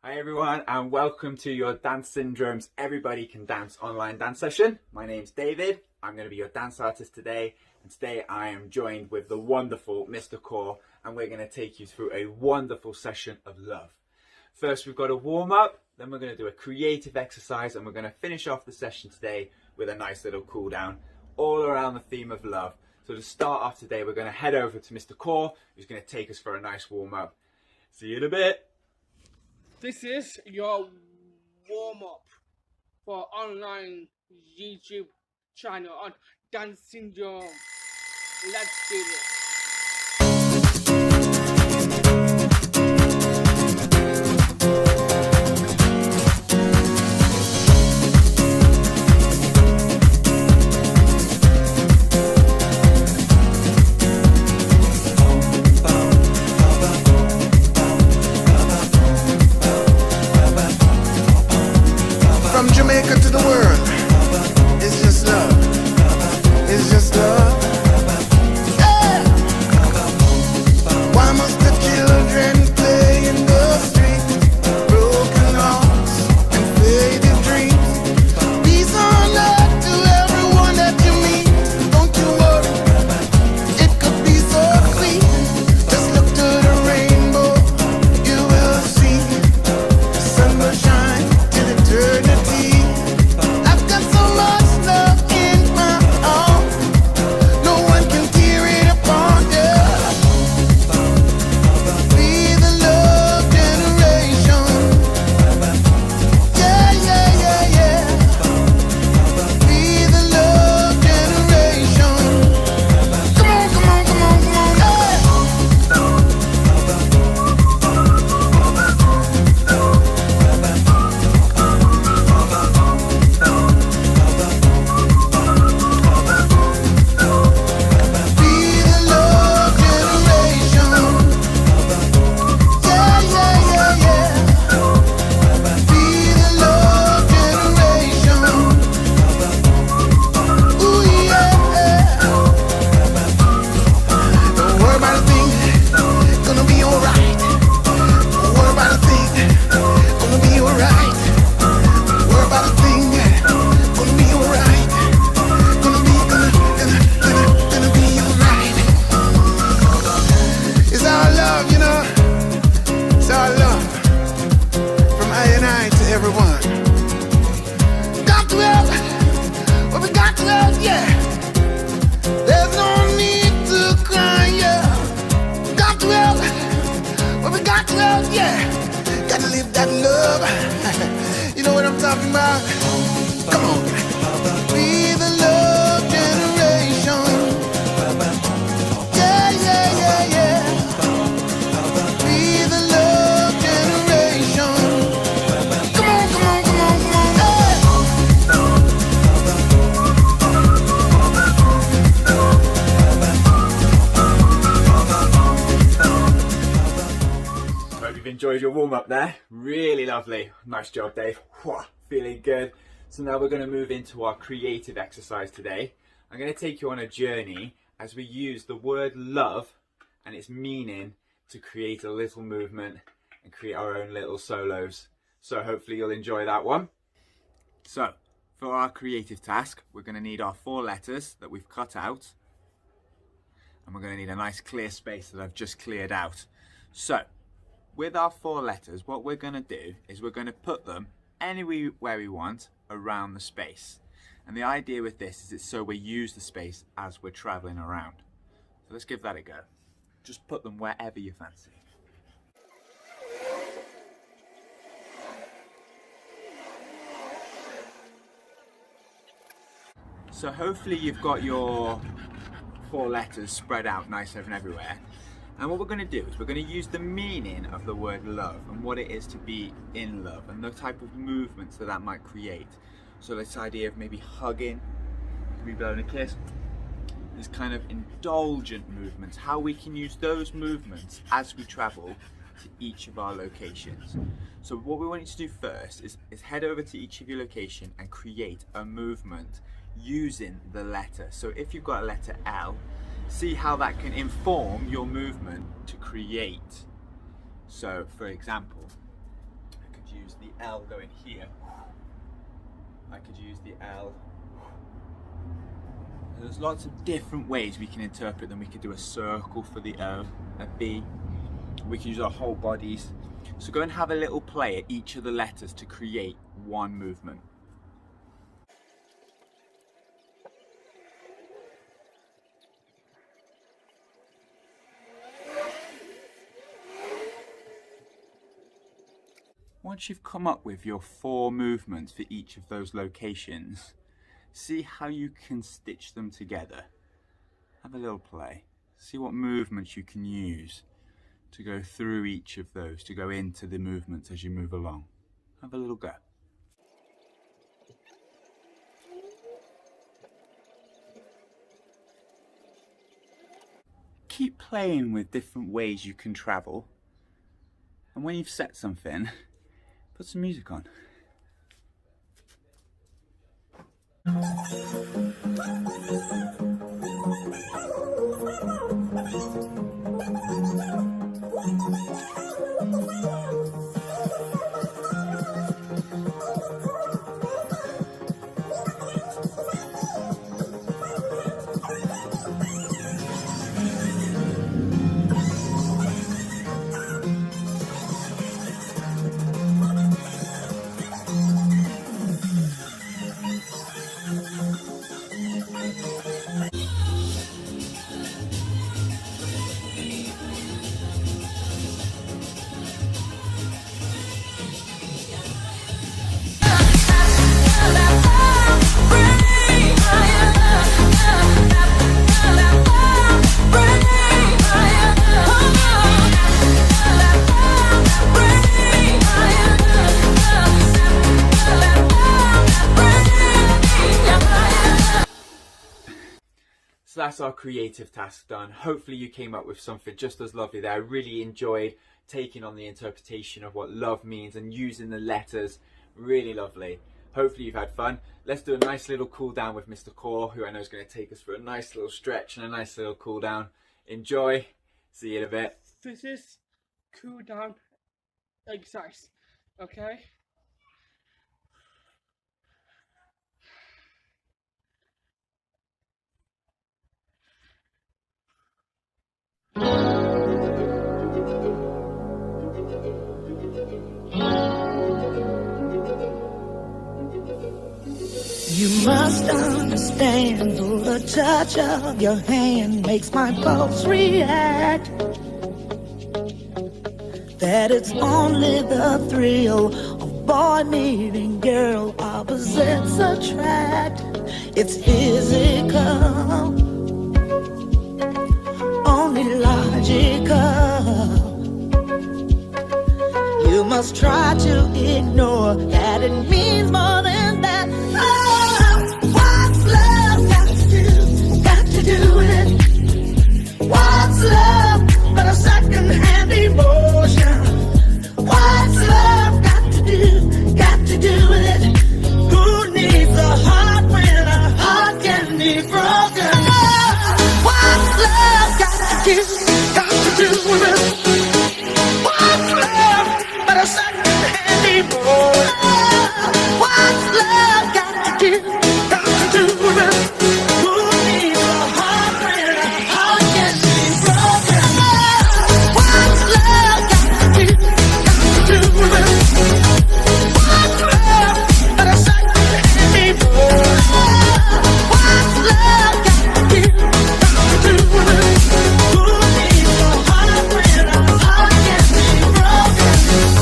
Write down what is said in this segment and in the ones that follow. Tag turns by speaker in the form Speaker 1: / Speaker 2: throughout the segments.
Speaker 1: Hi everyone and welcome to your Dance Syndrome's Everybody Can Dance online dance session. My name's David, I'm going to be your dance artist today, and today I am joined with the wonderful Mr. Core, and we're going to take you through a wonderful session of love. First we've got a warm up, then we're going to do a creative exercise, and we're going to finish off the session today with a nice little cool down all around the theme of love. So to start off today we're going to head over to Mr. Core, who's going to take us for a nice warm up. See you in a bit.
Speaker 2: This is your warm-up for online YouTube channel on Dance Syndrome. Let's do this.
Speaker 3: From Jamaica to the world, it's just love. It's just love. Yeah. Why must the children play in the street? Broken hearts and faded dreams. Peace on earth to everyone that you meet. Don't you worry, it could be so sweet. Just look to the rainbow, you will see. The sun will shine till eternity. I've got so much love in my arms, no one can tear it apart, yeah. Be the love generation. Yeah, yeah, yeah, yeah. Be the love generation. Come on, come on, come on, come on, yeah. Be the love generation. Yeah, yeah, yeah, yeah. Be the love generation. Ooh, yeah. Don't worry about a thing, gonna be alright. Don't worry about a thing, gonna be alright. Don't worry about a thing, gonna be alright. Gonna be alright. It's our love, you know. It's our love. From I and I to everyone. Got to help. Well, we got to help, yeah. There's no need to cry, yeah. Got to help. Well, we got to help, yeah. Got to live that love. You know what I'm talking about? Come on. Be the love generation. Yeah, yeah, yeah, yeah. Be the love generation. Come on, come on, come on, come on, hey.
Speaker 1: Hope you've enjoyed your warm up there. Really lovely. Nice job, Dave. Whew, feeling good. So now we're going to move into our creative exercise today. I'm going to take you on a journey as we use the word love and its meaning to create a little movement and create our own little solos. So hopefully you'll enjoy that one. So for our creative task, we're going to need our 4 letters that we've cut out. And we're going to need a nice clear space that I've just cleared out. So with our 4 letters, what we're going to do is we're going to put them anywhere we want around the space. And the idea with this is it's so we use the space as we're traveling around. So let's give that a go. Just put them wherever you fancy. So hopefully you've got your 4 letters spread out nice and everywhere. And what we're going to do is we're going to use the meaning of the word love and what it is to be in love and the type of movements that that might create. So this idea of maybe hugging, maybe blowing a kiss, these kind of indulgent movements, how we can use those movements as we travel to each of our locations. So what we want you to do first is head over to each of your location and create a movement using the letter. So if you've got a letter L, see how that can inform your movement to create. So for example, I could L going here. I could use the L. There's lots of different ways we can interpret them. We could do a circle for the O, a B. We can use our whole bodies. So go and have a little play at each of the letters to create one movement. Once you've come up with your 4 movements for each of those locations, see how you can stitch them together. Have a little play. See what movements you can use to go through each of those, to go into the movements as you move along. Have a little go. Keep playing with different ways you can travel, and when you've set something, put some music on. So that's our creative task done. Hopefully you came up with something just as lovely there. I really enjoyed taking on the interpretation of what love means and using the letters. Really lovely. Hopefully you've had fun. Let's do a nice little cool down with Mr. Core, who I know is going to take us for a nice little stretch and a nice little cool down. Enjoy. See you in a bit.
Speaker 2: This is cool down exercise, okay?
Speaker 3: You must understand, though the touch of your hand makes my pulse react, that it's only the thrill of boy meeting girl, opposites attract. It's physical, only logical. You must try to ignore that it means more than that. Oh, what's love got to do? Got to do with it. What's love but a second-hand emotion? What's love got to do? Got to do with it. Who needs a heart when a heart can be broken? Oh, what's love got to do? Got to do with it. What's love but a second-hand emotion? What's love got to do? Got to do with it. Who needs a heart when a heart can be broken? What's love got to do? Got to do with it. What's love but a second-hand emotion? What's love got to do? Got to do with it. Who needs a heart when a heart can be broken?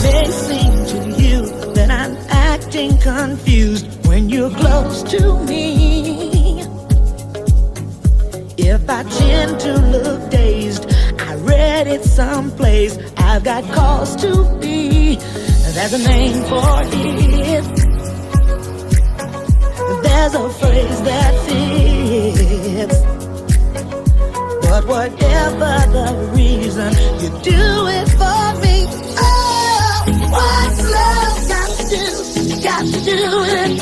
Speaker 3: May seem to you that I'm acting confused when you're close to me. If I tend to look dazed, I read it someplace, I've got cause to be. There's a name for it. There's a phrase that fits. But whatever the reason, you do it for me. Oh, what's love got to do? Got to do it.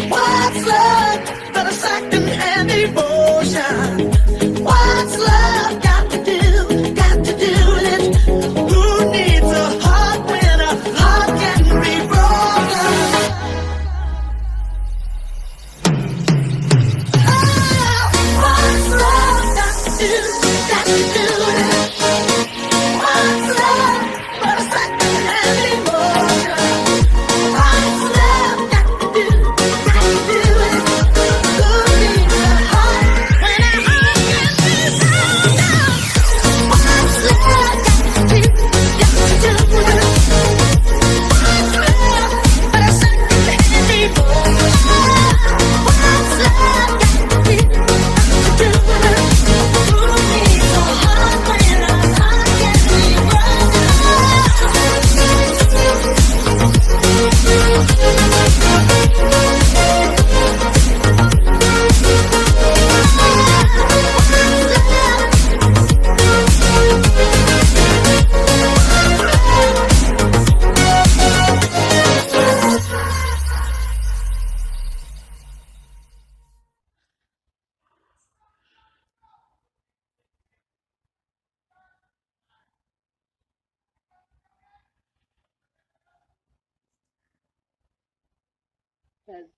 Speaker 3: What's love but a second-hand emotion? What's love got to do? Got to do it. Who needs a heart when a heart can be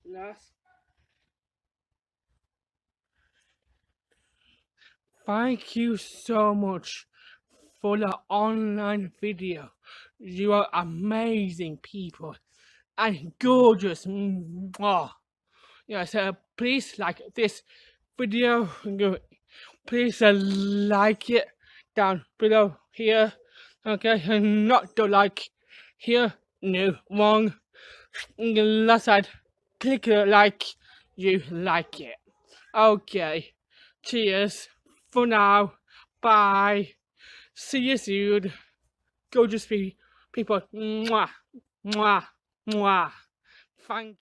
Speaker 2: Nice. Thank you so much for the online video. You are amazing people and gorgeous. Mwah. Yes, please like this video. Please like it down below here. Okay, and not to like here. No, wrong. Left side. Click like you like it. Okay. Cheers for now. Bye. See you soon. Gorgeous people. Mwah. Mwah. Mwah. Thank you.